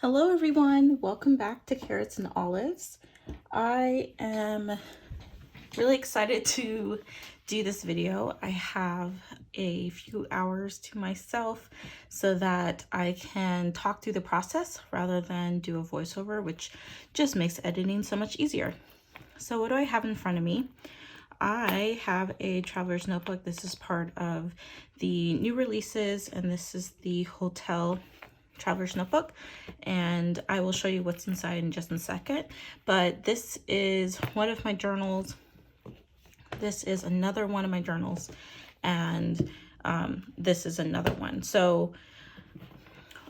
Hello everyone, welcome back to Carrots and Olives. I am really excited to do this video. I have a few hours to myself so that I can talk through the process rather than do a voiceover, which just makes editing so much easier. So what do I have in front of me? I have a traveler's notebook. This is part of the new releases, and this is the hotel traveler's notebook, and I will show you what's inside in just a second. But this is one of my journals. This is another one of my journals, and this is another one. So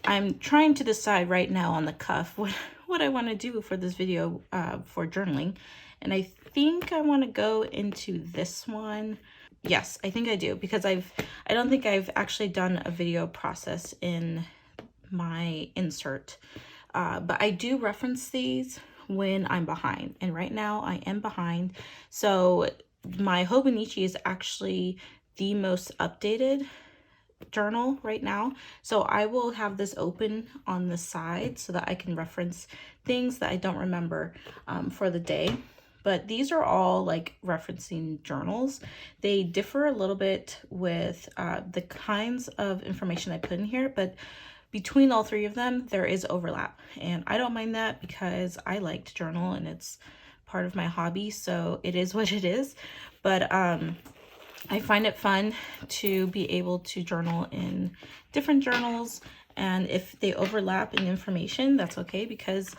I'm trying to decide right now on the cuff what I want to do for this video for journaling, and I think I want to go into this one. Yes, I think I do, because I don't think I've actually done a video process in my insert, but I do reference these when I'm behind, and right now I am behind. So my Hobonichi is actually the most updated journal right now, so I will have this open on the side so that I can reference things that I don't remember for the day. But these are all like referencing journals. They differ a little bit with the kinds of information I put in here, but between all three of them, there is overlap, and I don't mind that because I like to journal and it's part of my hobby, so it is what it is. But I find it fun to be able to journal in different journals, and if they overlap in information, that's okay, because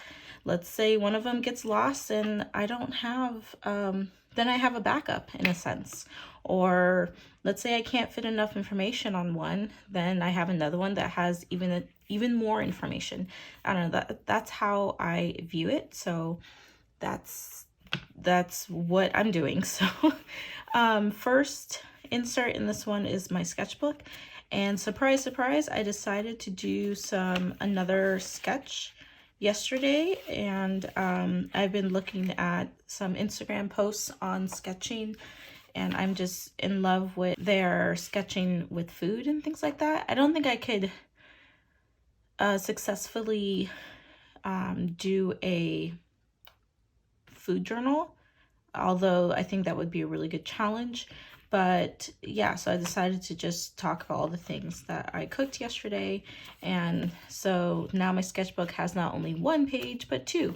let's say one of them gets lost and I don't have, then I have a backup in a sense. Or let's say I can't fit enough information on one, then I have another one that has even more information. I don't know, that's how I view it. So that's what I'm doing. So first insert in this one is my sketchbook, and surprise, surprise, I decided to do another sketch yesterday, and I've been looking at some Instagram posts on sketching, and I'm just in love with their sketching with food and things like that. I don't think I could successfully do a food journal, although I think that would be a really good challenge. But yeah, so I decided to just talk about all the things that I cooked yesterday, and so now my sketchbook has not only one page but two.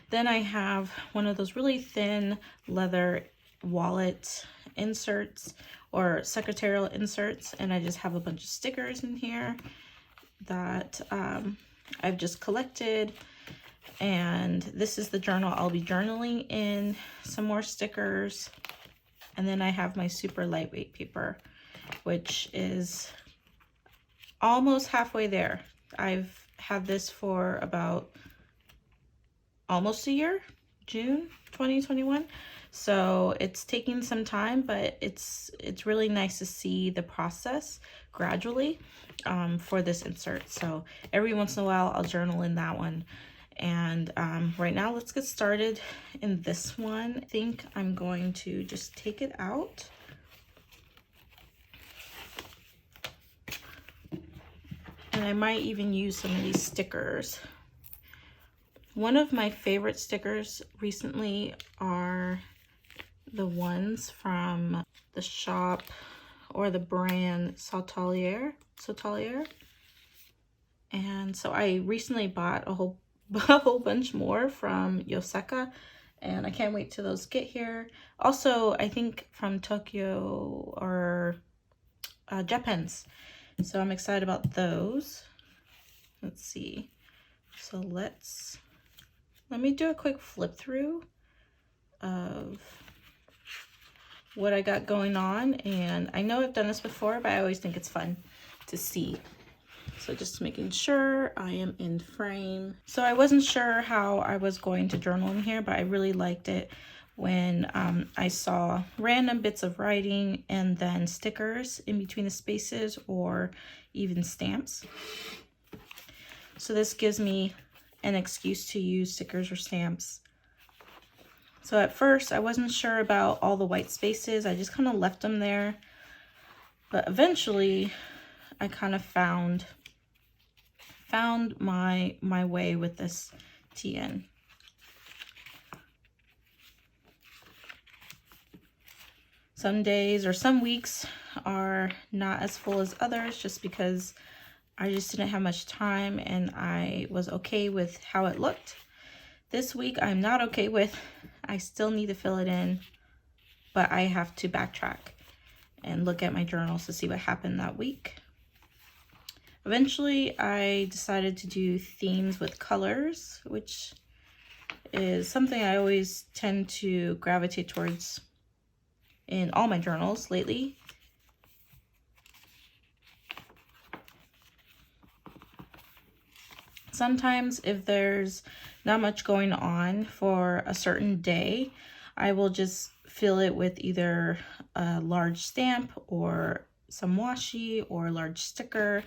Then I have one of those really thin leather wallet inserts or secretarial inserts, and I just have a bunch of stickers in here that I've just collected. And this is the journal I'll be journaling in. Some more stickers, and then I have my super lightweight paper, which is almost halfway there. I've had this for about almost a year, June 2021. So it's taking some time, but it's really nice to see the process gradually for this insert. So every once in a while I'll journal in that one. And right now let's get started in this one. I think I'm going to just take it out. And I might even use some of these stickers. One of my favorite stickers recently are the ones from the shop or the brand Sautelier. And so I recently bought a whole bunch more from Yoseka, and I can't wait till those get here. Also, I think from Tokyo or Japan's. So I'm excited about those. Let's see. So let me do a quick flip through of what I got going on. And I know I've done this before, but I always think it's fun to see. So just making sure I am in frame. So I wasn't sure how I was going to journal in here, but I really liked it when I saw random bits of writing and then stickers in between the spaces, or even stamps. So this gives me an excuse to use stickers or stamps. So at first I wasn't sure about all the white spaces. I just kind of left them there. But eventually I kind of found found my way with this TN. Some days or some weeks are not as full as others just because I just didn't have much time and I was okay with how it looked. This week I'm not okay with. I still need to fill it in, but I have to backtrack and look at my journals to see what happened that week. Eventually I decided to do themes with colors, which is something I always tend to gravitate towards in all my journals lately. Sometimes if there's not much going on for a certain day, I will just fill it with either a large stamp or some washi or a large sticker.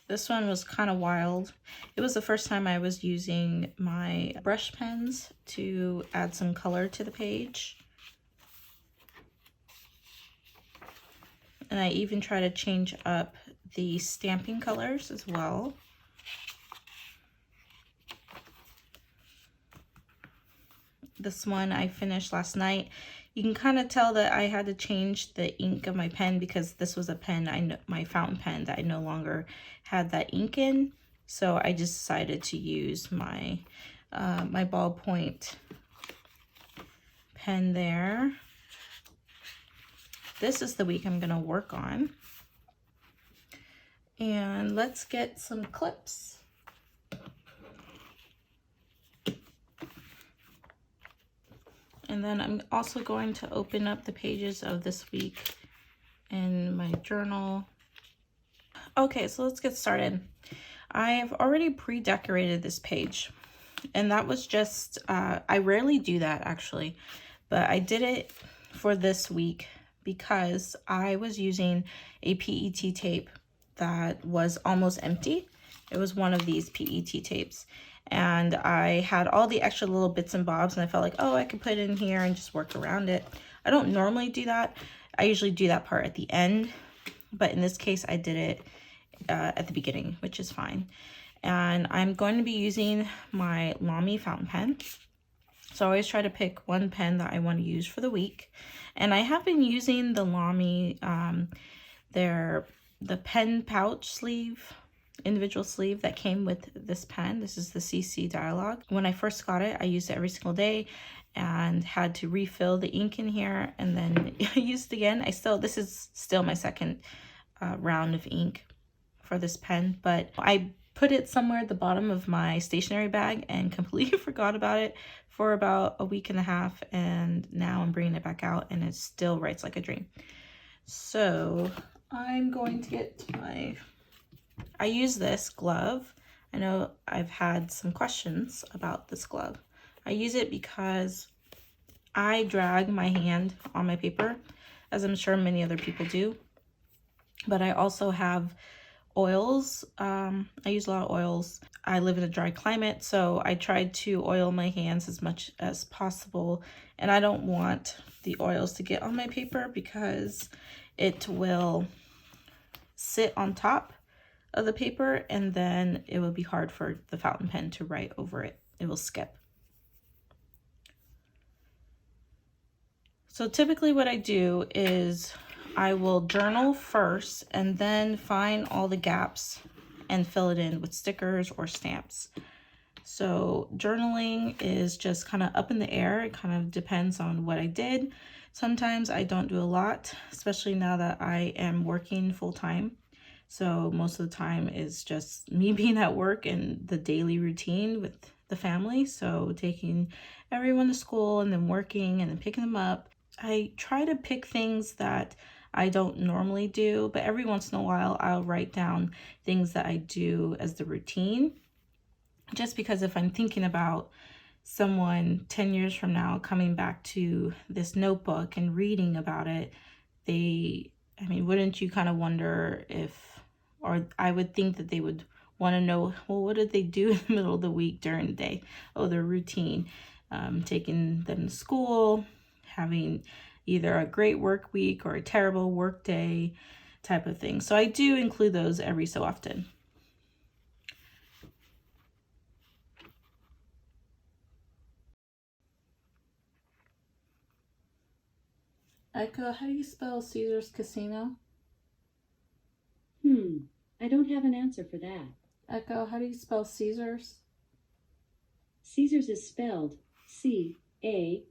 This one was kind of wild. It was the first time I was using my brush pens to add some color to the page. And I even try to change up the stamping colors as well. This one I finished last night. You can kind of tell that I had to change the ink of my pen because this was a pen, my fountain pen, that I no longer had that ink in. So I just decided to use my my ballpoint pen there. This is the week I'm gonna work on. And let's get some clips. And then I'm also going to open up the pages of this week in my journal. Okay, so let's get started. I've already pre-decorated this page, and that was just, I rarely do that actually, but I did it for this week because I was using a PET tape that was almost empty. It was one of these PET tapes. And I had all the extra little bits and bobs, and I felt like, oh, I could put it in here and just work around it. I don't normally do that. I usually do that part at the end, but in this case, I did it at the beginning, which is fine. And I'm going to be using my Lamy fountain pen. So I always try to pick one pen that I want to use for the week. And I have been using the Lamy, the pen pouch sleeve, individual sleeve that came with this pen. This is the CC Dialogue. When I first got it, I used it every single day and had to refill the ink in here and then use it again. This is still my second round of ink for this pen, but I put it somewhere at the bottom of my stationery bag and completely forgot about it for about a week and a half, and now I'm bringing it back out and it still writes like a dream. So I'm going to get I use this glove. I know I've had some questions about this glove. I use it because I drag my hand on my paper, as I'm sure many other people do. But I also have oils. I use a lot of oils. I live in a dry climate, so I try to oil my hands as much as possible. And I don't want the oils to get on my paper because it will sit on top of the paper and then it will be hard for the fountain pen to write over it. It will skip. So typically what I do is I will journal first and then find all the gaps and fill it in with stickers or stamps. So journaling is just kind of up in the air. It kind of depends on what I did. Sometimes I don't do a lot, especially now that I am working full-time. So most of the time is just me being at work and the daily routine with the family. So taking everyone to school and then working and then picking them up. I try to pick things that I don't normally do, but every once in a while I'll write down things that I do as the routine. Just because if I'm thinking about someone 10 years from now coming back to this notebook and reading about it, wouldn't you kind of wonder or I would think that they would want to know, well, what did they do in the middle of the week during the day? Oh, their routine. taking them to school, having either a great work week or a terrible work day type of thing. So I do include those every so often. Echo, how do you spell Caesar's Casino? I don't have an answer for that. Echo, how do you spell Caesar's? Caesar's is spelled C-A-E-S-A-R-S.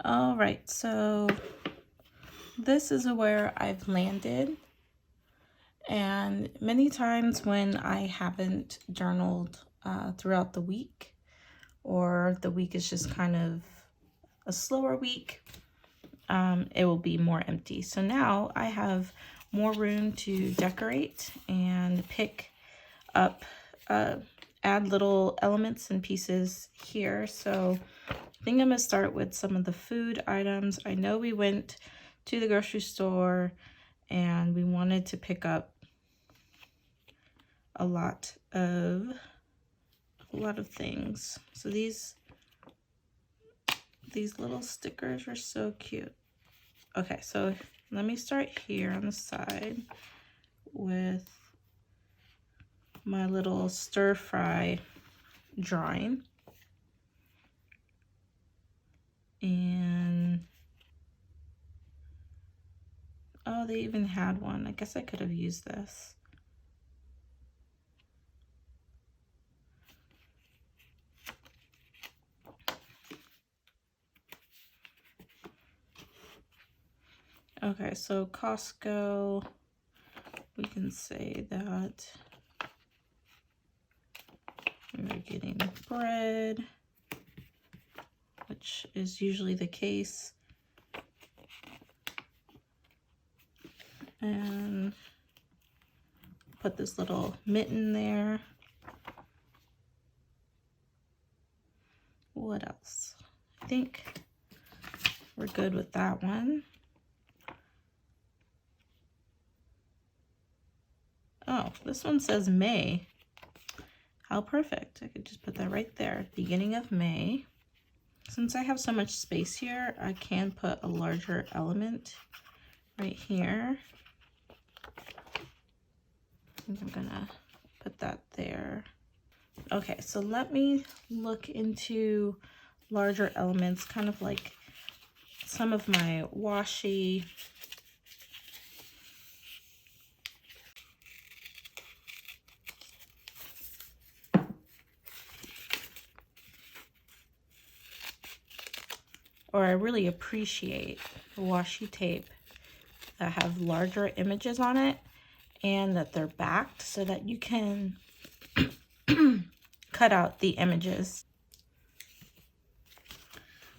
All right, so this is where I've landed. And many times when I haven't journaled throughout the week, or the week is just kind of a slower week, it will be more empty. So now I have more room to decorate and pick up, add little elements and pieces here. So I think I'm gonna start with some of the food items. I know we went to the grocery store and we wanted to pick up a lot of things. So these little stickers are so cute. Okay, so let me start here on the side with my little stir fry drawing. And oh, they even had one. I guess I could have used this. Okay, so Costco, we can say that we're getting bread, which is usually the case. And put this little mitten there. What else? I think we're good with that one. Oh, this one says May. How perfect. I could just put that right there. Beginning of May. Since I have so much space here, I can put a larger element right here. I think I'm gonna put that there. Okay, so let me look into larger elements, kind of like some of my washi. Or I really appreciate the washi tape that have larger images on it and that they're backed so that you can cut out the images.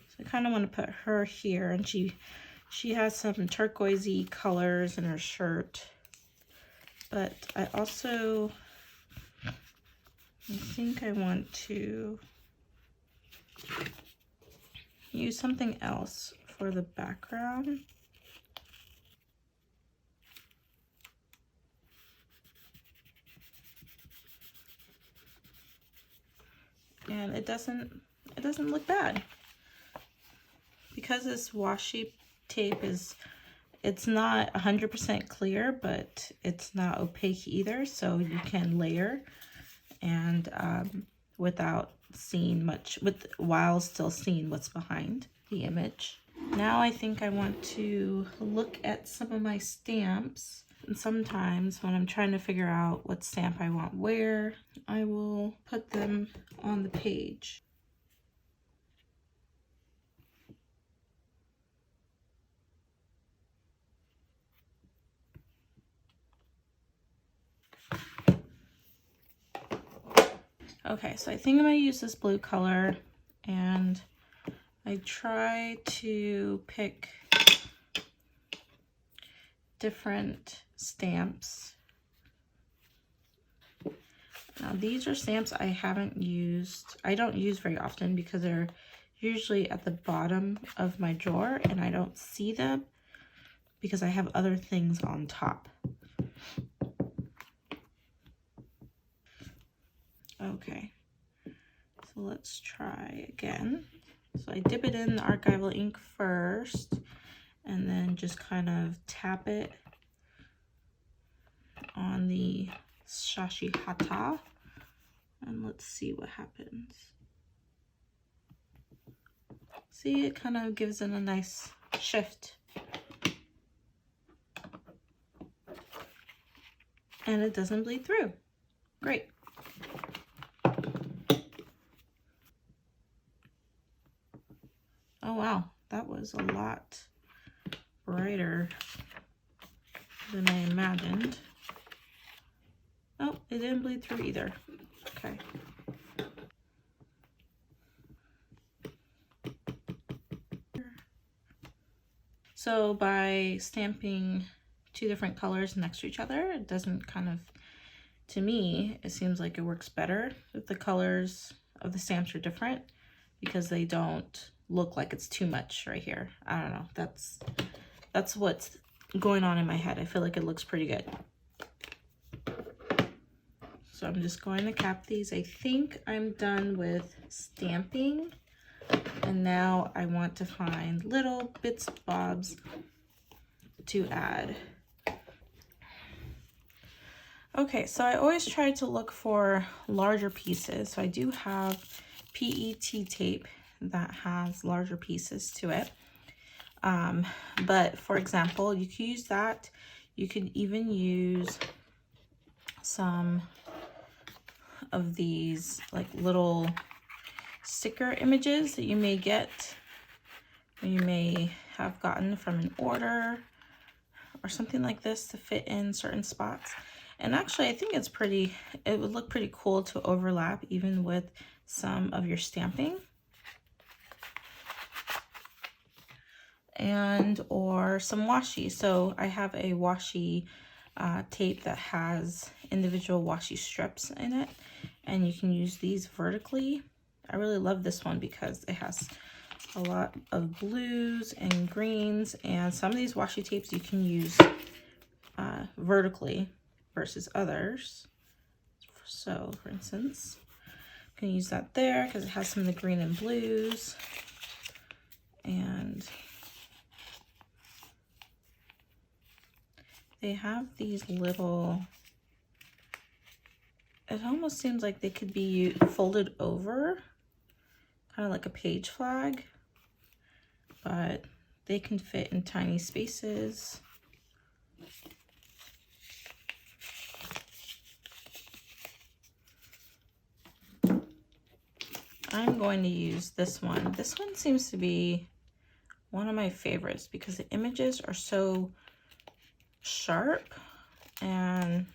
So I kind of want to put her here, and she has some turquoisey colors in her shirt. but I also, I think I want to use something else for the background. And it doesn't look bad. Because this washi tape it's not 100% clear, but it's not opaque either, so you can layer and without seeing much, while still seeing what's behind the image. Now I think I want to look at some of my stamps. And sometimes when I'm trying to figure out what stamp I want where, I will put them on the page. Okay, so I think I'm going to use this blue color, and I try to pick different stamps. Now these are stamps I haven't used. I don't use very often because they're usually at the bottom of my drawer and I don't see them because I have other things on top. Okay, so let's try again. So I dip it in the archival ink first and then just kind of tap it on the shashi hata, and let's see what happens. See, it kind of gives it a nice shift. And it doesn't bleed through. Great. Oh wow, that was a lot brighter than I imagined. Oh, it didn't bleed through either. Okay. So by stamping two different colors next to each other, it doesn't kind of, to me, it seems like it works better if the colors of the stamps are different because they don't look like it's too much right here. I don't know. That's what's going on in my head. I feel like it looks pretty good. So I'm just going to cap these. I think I'm done with stamping. And now I want to find little bits and bobs to add. Okay, so I always try to look for larger pieces. So I do have PET tape that has larger pieces to it. But for example, you could use that. You could even use some of these like little sticker images that you may get, or you may have gotten from an order or something like this to fit in certain spots. And actually I think it would look pretty cool to overlap even with some of your stamping. And or some washi. So I have a washi tape that has individual washi strips in it, and you can use these vertically. I really love this one because it has a lot of blues and greens, and some of these washi tapes you can use vertically versus others. So for instance, you can use that there because it has some of the green and blues, and they have these little, it almost seems like they could be folded over, kind of like a page flag, but they can fit in tiny spaces. I'm going to use this one. This one seems to be one of my favorites because the images are so sharp and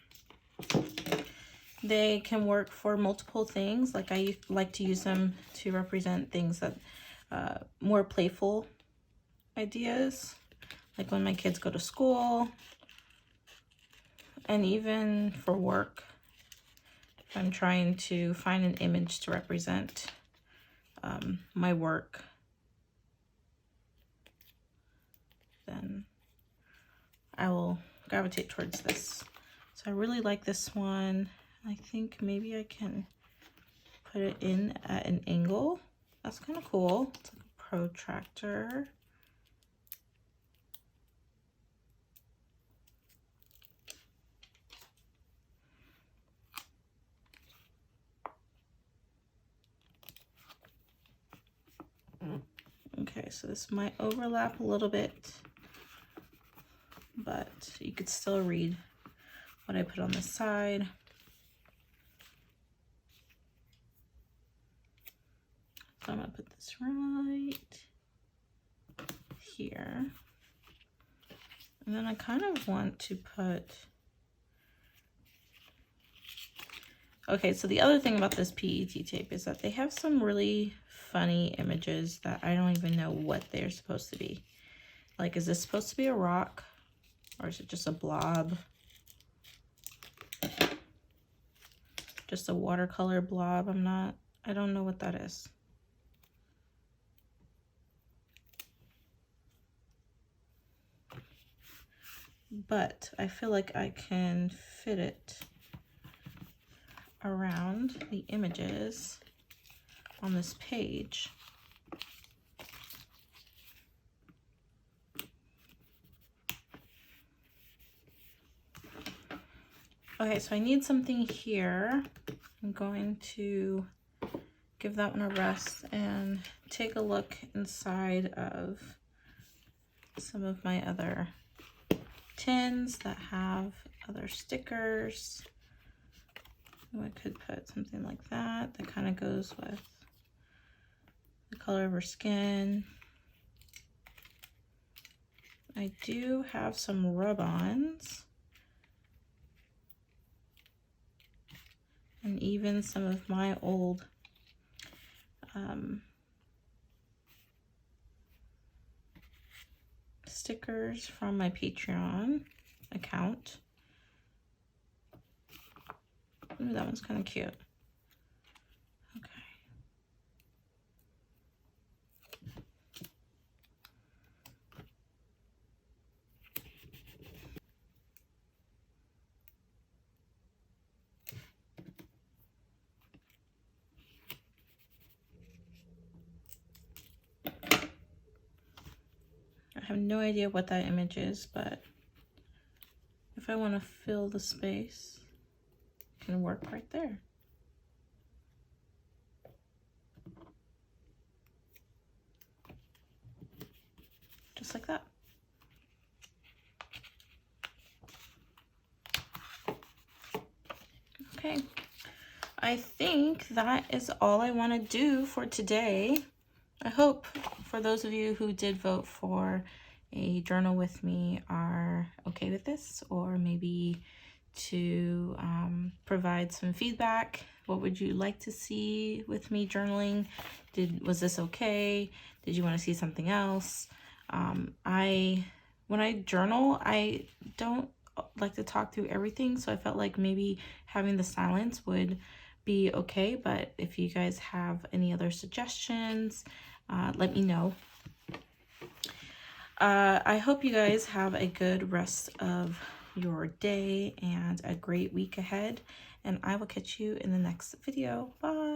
they can work for multiple things. Like I like to use them to represent things that more playful ideas, like when my kids go to school, And even for work, if I'm trying to find an image to represent my work, then I will gravitate towards this. So I really like this one. I think maybe I can put it in at an angle. That's kind of cool. It's like a protractor. Okay, so this might overlap a little bit, but you could still read what I put on the side. So I'm gonna put this right here. And then I kind of want to put, okay, so the other thing about this PET tape is that they have some really funny images that I don't even know what they're supposed to be. Like, is this supposed to be a rock? Or is it just a blob? Just a watercolor blob? I don't know what that is. But I feel like I can fit it around the images on this page. Okay, so I need something here. I'm going to give that one a rest and take a look inside of some of my other tins that have other stickers. I could put something like that that kind of goes with the color of her skin. I do have some rub-ons and even some of my old stickers from my Patreon account. Ooh, that one's kind of cute. Okay. I have no idea what that image is, but if I want to fill the space, it can work right there. Just like that. Okay, I think that is all I want to do for today. I hope for those of you who did vote for a journal with me are okay with this, or maybe to provide some feedback. What would you like to see with me journaling? Was this okay? Did you want to see something else? When I journal, I don't like to talk through everything, so I felt like maybe having the silence would be okay. But if you guys have any other suggestions, let me know. I hope you guys have a good rest of your day and a great week ahead, and I will catch you in the next video. Bye.